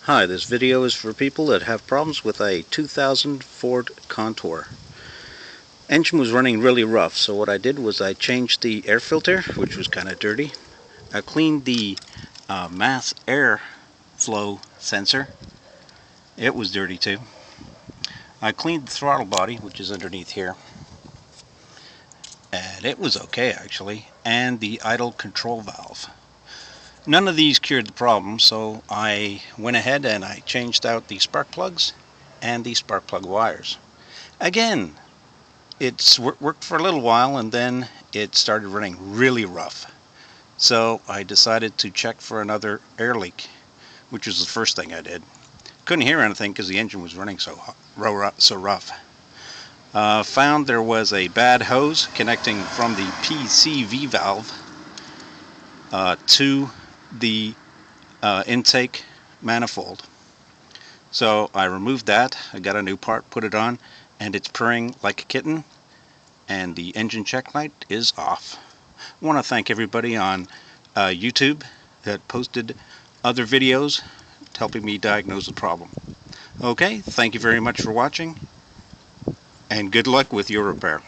Hi, this video is for people that have problems with a 2000 Ford Contour. Engine was running really rough, so what I did was I changed the air filter, which was kind of dirty. I cleaned the mass air flow sensor. It was dirty too. I cleaned the throttle body, which is underneath here, and it was okay actually, and the idle control valve. None of these cured the problem, so I went ahead and I changed out the spark plugs and the spark plug wires. Again, it's worked for a little while and then it started running really rough. So I decided to check for another air leak, which was the first thing I did. Couldn't hear anything because the engine was running so rough. Found there was a bad hose connecting from the PCV valve to the intake manifold. So I removed that, I got a new part, put it on, and it's purring like a kitten, and the engine check light is off. I want to thank everybody on YouTube that posted other videos helping me diagnose the problem. Okay, thank you very much for watching, and good luck with your repair.